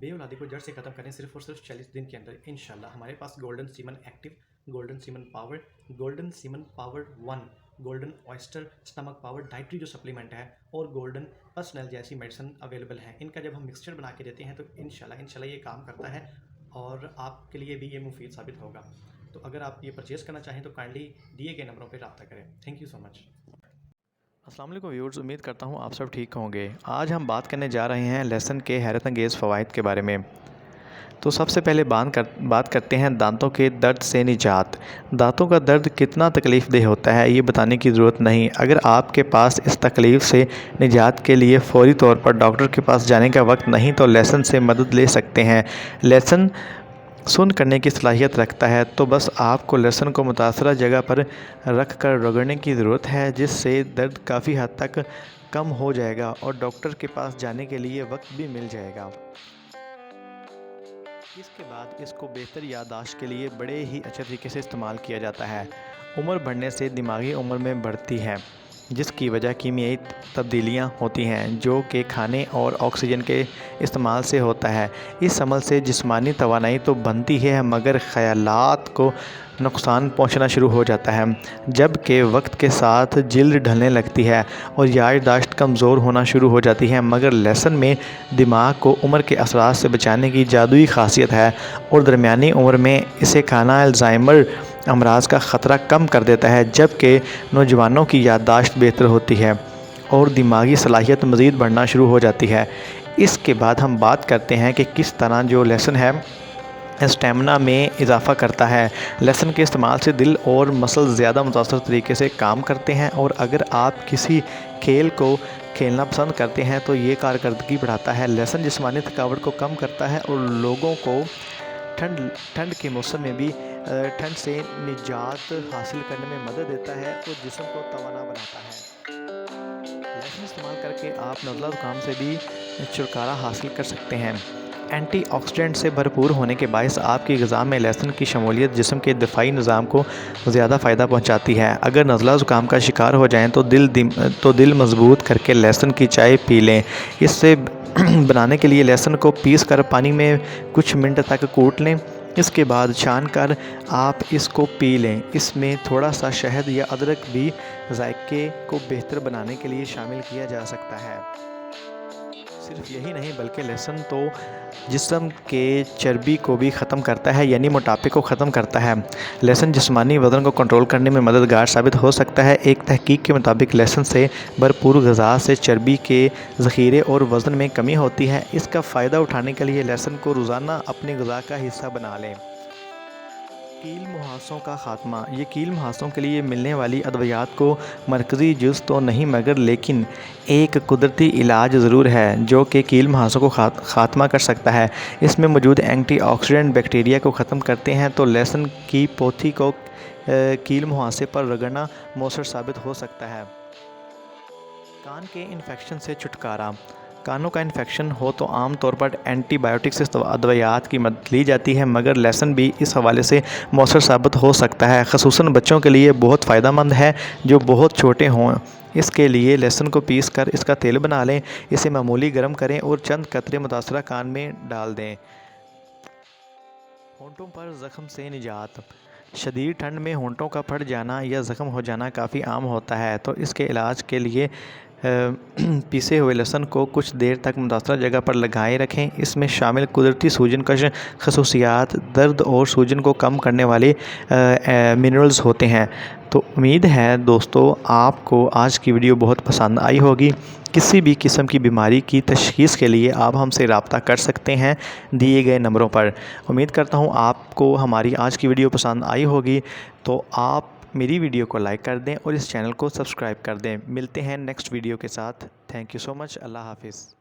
बे औलादी को जड़ से ख़त्म करें सिर्फ और सिर्फ 40 दिन के अंदर इंशाल्लाह। हमारे पास golden semen active, golden semen power, golden semen power 1, golden oyster stomach power dietary जो सप्लीमेंट है और गोल्डन पर्सनल जैसी मेडिसिन अवेलेबल है। इनका जब हम मिक्सचर बना के देते हैं तो इंशाल्लाह ये काम करता है और आपके लिए भी ये मुफीद साबित होगा। तो अगर आप ये परचेज़ करना चाहें तो काइंडली दिए गए नंबरों पर रब्ता करें। Thank you so much. अस्सलाम वालेकुम व्यूअर्स, उम्मीद करता हूँ आप सब ठीक होंगे। आज हम बात करने जा रहे हैं लहसुन के हैरत अंगेज़ फ़वाइद के बारे में। तो सबसे पहले बात करते हैं दांतों के दर्द से निजात। दांतों का दर्द कितना तकलीफ़देह होता है ये बताने की ज़रूरत नहीं। अगर आपके पास इस तकलीफ़ से निजात के लिए फ़ौरी तौर पर डॉक्टर के पास जाने का वक्त नहीं तो लहसुन से मदद ले सकते हैं। लहसुन सुन्न करने की सलाहियत रखता है, तो बस आपको लहसुन को मुतासरा जगह पर रख कर रगड़ने की ज़रूरत है, जिससे दर्द काफ़ी हद तक कम हो जाएगा और डॉक्टर के पास जाने के लिए वक्त भी मिल जाएगा। इसके बाद इसको बेहतर याददाश्त के लिए बड़े ही अच्छे तरीके से इस्तेमाल किया जाता है। उम्र बढ़ने से दिमागी उम्र में बढ़ती है, जिसकी वजह कीमियाई तब्दीलियां होती हैं जो कि खाने और ऑक्सीजन के इस्तेमाल से होता है। इस अमल से जिस्मानी तवानाई तो बनती है मगर ख़यालात को नुकसान पहुंचना शुरू हो जाता है, जबकि वक्त के साथ जिल्द ढलने लगती है और याददाश्त कमज़ोर होना शुरू हो जाती है। मगर लहसुन में दिमाग को उम्र के असरात से बचाने की जादुई खासियत है और दरमियानी उम्र में इसे खाना अल्ज़ाइमर अमराज का ख़तरा कम कर देता है, जबकि नौजवानों की याददाश्त बेहतर होती है और दिमागी सलाहियत मज़ीद बढ़ना शुरू हो जाती है। इसके बाद हम बात करते हैं कि किस तरह जो लहसुन है स्टेमिना में इजाफ़ा करता है। लहसुन के इस्तेमाल से दिल और मसल ज़्यादा मुतासर तरीके से काम करते हैं और अगर आप किसी खेल को खेलना पसंद करते हैं तो ये कारकर्दगी बढ़ाता है। लहसुन जिस्मानी थकावट को कम करता है और लोगों को ठंड के मौसम में भी ठंड से निजात हासिल करने में मदद देता है और जिस्म को तवाना बनाता है। लहसुन इस्तेमाल करके आप नज़ला ज़ुकाम से भी छुटकारा हासिल कर सकते हैं। एंटीऑक्सीडेंट से भरपूर होने के बायस आपकी ग़िज़ा में लहसुन की शमूलियत जिस्म के दिफाई निज़ाम को ज़्यादा फ़ायदा पहुंचाती है। अगर नज़ला ज़ुकाम का शिकार हो जाएं तो दिल मज़बूत करके लहसुन की चाय पी लें। इससे बनाने के लिए लहसुन को पीस कर पानी में कुछ मिनट तक कूट लें। इसके बाद छान कर आप इसको पी लें। इसमें थोड़ा सा शहद या अदरक भी जायके को बेहतर बनाने के लिए शामिल किया जा सकता है। सिर्फ यही नहीं बल्कि लहसुन तो जिस्म के चर्बी को भी ख़त्म करता है, यानी मोटापे को ख़त्म करता है। लहसुन जिस्मानी वज़न को कंट्रोल करने में मददगार साबित हो सकता है। एक तहकीक के मुताबिक लहसुन से भरपूर ग़िज़ा से चर्बी के ज़ख़ीरे और वज़न में कमी होती है। इसका फ़ायदा उठाने के लिए लहसुन को रोज़ाना अपनी ग़िज़ा का हिस्सा बना लें। कील मुहासों का ख़ात्मा। ये कील मुहासों के लिए मिलने वाली अद्वियात को मरकज़ी जुज़ तो नहीं मगर लेकिन एक कुदरती इलाज ज़रूर है जो कि कील मुहासों को ख़ात्मा कर सकता है। इसमें मौजूद एंटीऑक्सीडेंट बैक्टीरिया को ख़त्म करते हैं। तो लहसुन की पोथी को कील मुहासे पर रगड़ना मौसर साबित हो सकता है। कान के इन्फेक्शन से छुटकारा। कानों का इन्फेक्शन हो तो आम तौर पर एंटीबायोटिक से अद्वियात की मदद ली जाती है, मगर लहसुन भी इस हवाले से मौसर साबित हो सकता है। ख़ुसूसन बच्चों के लिए बहुत फ़ायदेमंद है जो बहुत छोटे हों। इसके लिए लहसुन को पीस कर इसका तेल बना लें, इसे मामूली गर्म करें और चंद कतरे मुतासरा कान में डाल दें। होंठों पर ज़ख़म से निजात। शदीद ठंड में होंठों का फट जाना या ज़ख़म हो जाना काफ़ी आम होता है, तो इसके इलाज के लिए पीसे हुए लहसुन को कुछ देर तक मुतासरा जगह पर लगाए रखें। इसमें शामिल कुदरती सूजन कश खसूसियात दर्द और सूजन को कम करने वाले मिनरल्स होते हैं। तो उम्मीद है दोस्तों आपको आज की वीडियो बहुत पसंद आई होगी। किसी भी किस्म की बीमारी की तशख़ीस के लिए आप हमसे रब्ता कर सकते हैं दिए गए नंबरों पर। उम्मीद करता हूँ आपको हमारी आज की वीडियो पसंद आई होगी, तो आप मेरी वीडियो को लाइक कर दें और इस चैनल को सब्सक्राइब कर दें। मिलते हैं नेक्स्ट वीडियो के साथ। Thank you so much. अल्लाह हाफ़िज़।